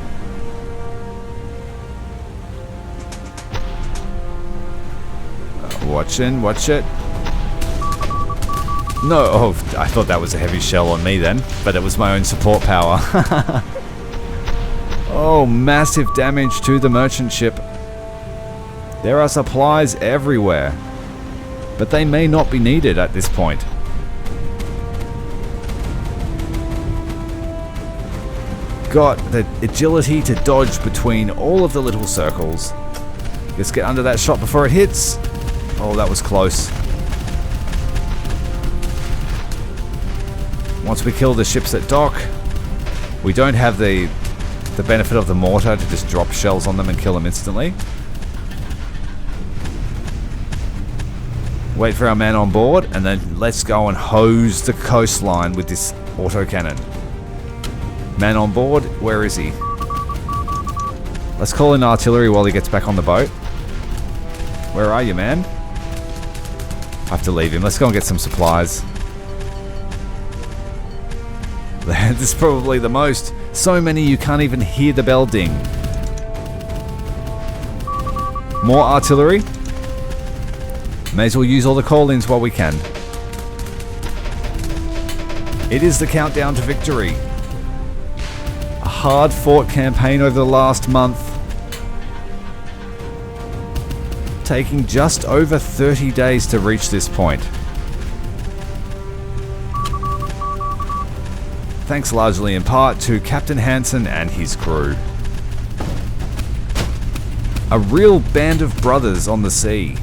Watch it. No, oh, I thought that was a heavy shell on me then, but it was my own support power. Oh, massive damage to the merchant ship. There are supplies everywhere, but they may not be needed at this point. Got the agility to dodge between all of the little circles. Let's get under that shot before it hits. Oh, that was close. Once we kill the ships at dock, we don't have the benefit of the mortar to just drop shells on them and kill them instantly. Wait for our man on board, and then let's go and hose the coastline with this autocannon. Man on board, where is he? Let's call in artillery while he gets back on the boat. Where are you, man? I have to leave him. Let's go and get some supplies. This is probably the most. So many you can't even hear the bell ding. More artillery. May as well use all the call-ins while we can. It is the countdown to victory. A hard-fought campaign over the last month. Taking just over 30 days to reach this point. Thanks largely in part to Captain Hansen and his crew. A real band of brothers on the sea.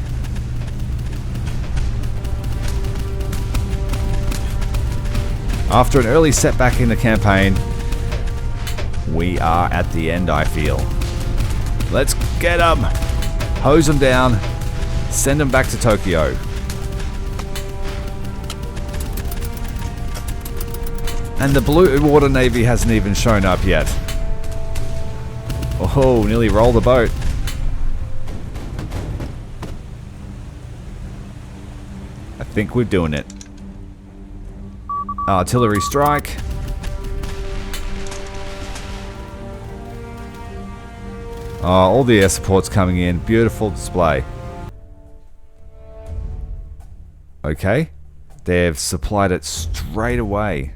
After an early setback in the campaign, we are at the end, I feel. Let's get them! Hose them down, send them back to Tokyo. And the Blue Water Navy hasn't even shown up yet. Oh, nearly rolled the boat. think we're doing it. Artillery strike. Oh, all the air support's coming in. Beautiful display. Okay. They've supplied it straight away.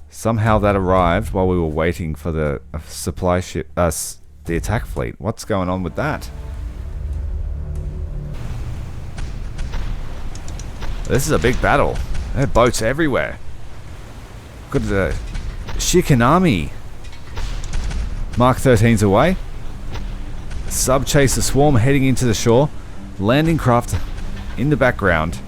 Somehow that arrived while we were waiting for the supply ship, the attack fleet. What's going on with that? This is a big battle. There are boats everywhere. Got the Shikanami. Mark 13's away. Sub-chaser swarm heading into the shore. Landing craft in the background.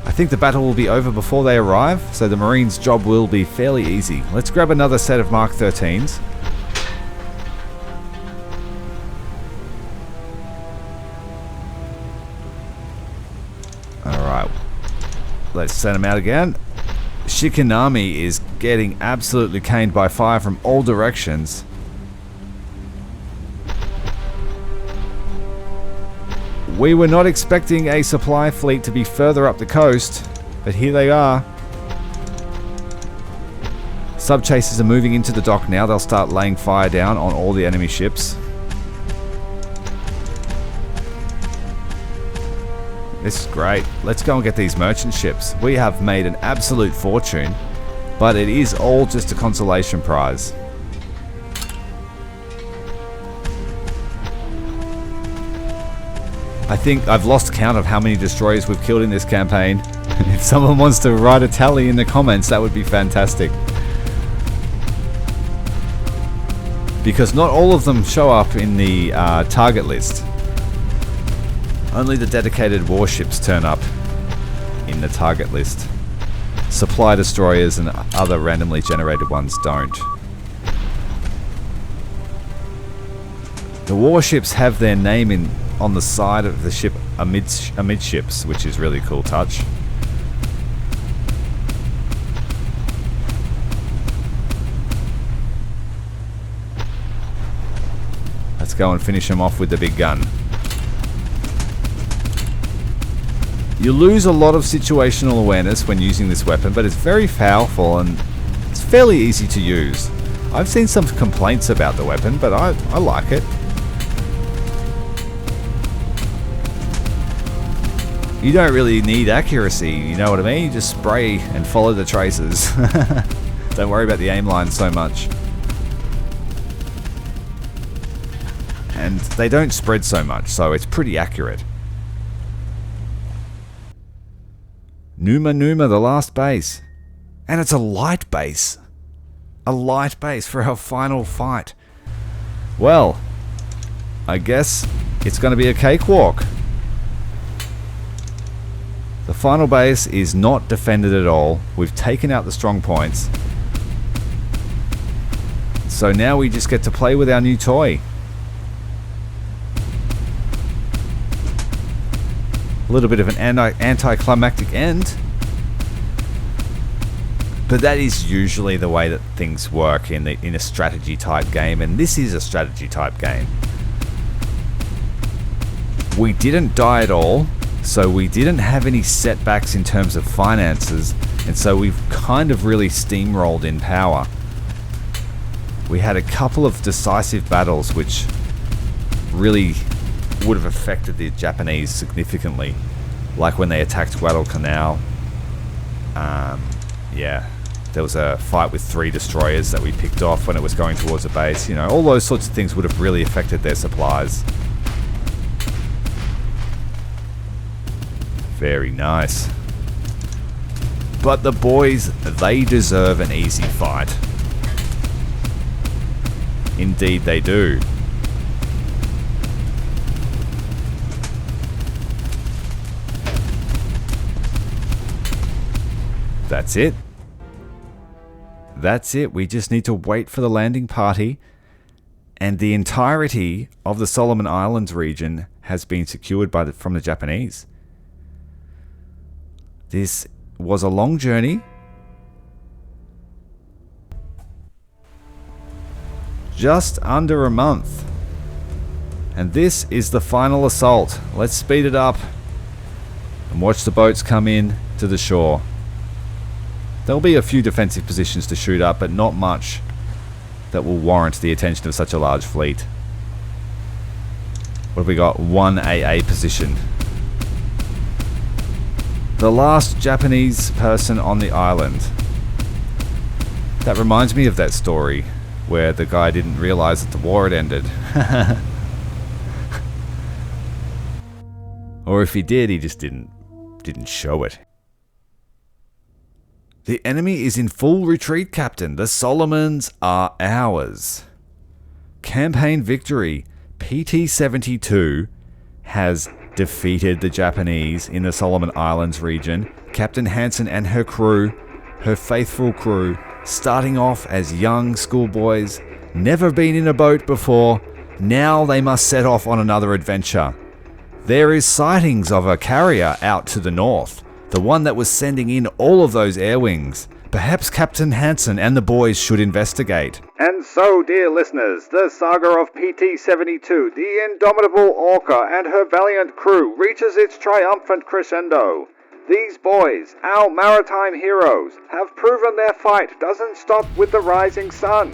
I think the battle will be over before they arrive, so the Marines' job will be fairly easy. Let's grab another set of Mark 13s. Alright. Let's send them out again. Shikanami is getting absolutely caned by fire from all directions. We were not expecting a supply fleet to be further up the coast, but here they are. Sub-chasers are moving into the dock now. They'll start laying fire down on all the enemy ships. This is great. Let's go and get these merchant ships. We have made an absolute fortune, but it is all just a consolation prize. I think I've lost count of how many destroyers we've killed in this campaign. If someone wants to write a tally in the comments, that would be fantastic. Because not all of them show up in the target list. Only the dedicated warships turn up in the target list. Supply destroyers and other randomly generated ones don't. The warships have their name on the side of the ship amidships, which is really cool touch. Let's go and finish them off with the big gun. You lose a lot of situational awareness when using this weapon, but it's very powerful and it's fairly easy to use. I've seen some complaints about the weapon, but I like it. You don't really need accuracy, you know what I mean? You just spray and follow the traces. Don't worry about the aim line so much. And they don't spread so much, so it's pretty accurate. Numa, the last base. And it's a light base. A light base for our final fight. Well, I guess it's going to be a cakewalk. The final base is not defended at all. We've taken out the strong points. So now we just get to play with our new toy. A little bit of an anticlimactic end. But that is usually the way that things work in a strategy type game, and this is a strategy type game. We didn't die at all. So we didn't have any setbacks in terms of finances, and so we've kind of really steamrolled in power. We had a couple of decisive battles which really would have affected the Japanese significantly, like when they attacked Guadalcanal. Yeah, there was a fight with 3 destroyers that we picked off when it was going towards a base. You know, all those sorts of things would have really affected their supplies. Very nice. But the boys, they deserve an easy fight. Indeed they do. That's it. That's it. We just need to wait for the landing party, and the entirety of the Solomon Islands region has been secured from the Japanese. This was a long journey. Just under a month. And this is the final assault. Let's speed it up. and watch the boats come in to the shore. There'll be a few defensive positions to shoot up, but not much that will warrant the attention of such a large fleet. What have we got? One AA position. The last Japanese person on the island. That reminds me of that story where the guy didn't realize that the war had ended. Or if he did, he just didn't show it. The enemy is in full retreat, Captain. The Solomons are ours. Campaign victory. PT-72 has defeated the Japanese in the Solomon Islands region. Captain Hansen and her crew, her faithful crew, starting off as young schoolboys, never been in a boat before. Now they must set off on another adventure. There is sightings of a carrier out to the north, the one that was sending in all of those air wings. Perhaps Captain Hansen and the boys should investigate. And so, dear listeners, the saga of PT-72, the indomitable Orca and her valiant crew, reaches its triumphant crescendo. These boys, our maritime heroes, have proven their fight doesn't stop with the rising sun.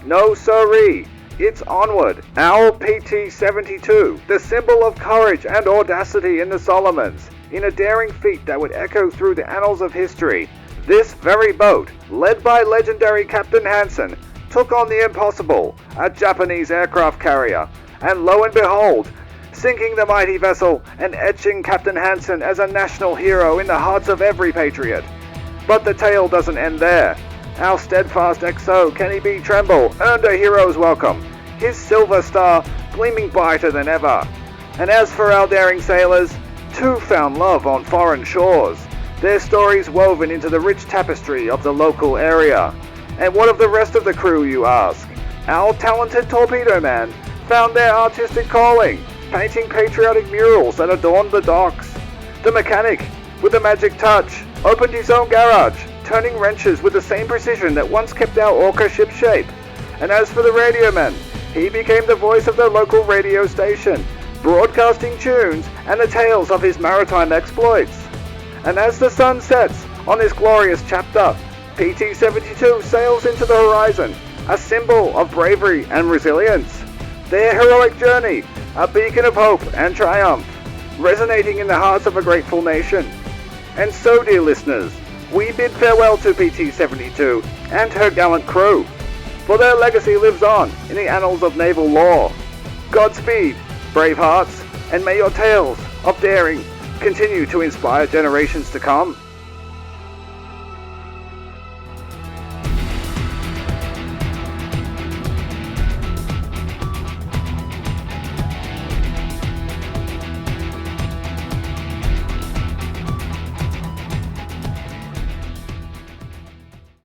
No siree, it's onward. Our PT-72, the symbol of courage and audacity in the Solomons, in a daring feat that would echo through the annals of history. This very boat, led by legendary Captain Hansen, took on the impossible, a Japanese aircraft carrier, and lo and behold, sinking the mighty vessel and etching Captain Hansen as a national hero in the hearts of every patriot. But the tale doesn't end there. Our steadfast XO, Kenny B. Tremble, earned a hero's welcome, his silver star gleaming brighter than ever. And as for our daring sailors, two found love on foreign shores, their stories woven into the rich tapestry of the local area. And what of the rest of the crew, you ask? Our talented torpedo man found their artistic calling, painting patriotic murals that adorned the docks. The mechanic, with a magic touch, opened his own garage, turning wrenches with the same precision that once kept our Orca ship shape. And as for the radio man, he became the voice of the local radio station, broadcasting tunes and the tales of his maritime exploits. And as the sun sets on this glorious chapter, PT-72 sails into the horizon, a symbol of bravery and resilience. Their heroic journey, a beacon of hope and triumph, resonating in the hearts of a grateful nation. And so, dear listeners, we bid farewell to PT-72 and her gallant crew, for their legacy lives on in the annals of naval lore. Godspeed, brave hearts, and may your tales of daring continue to inspire generations to come.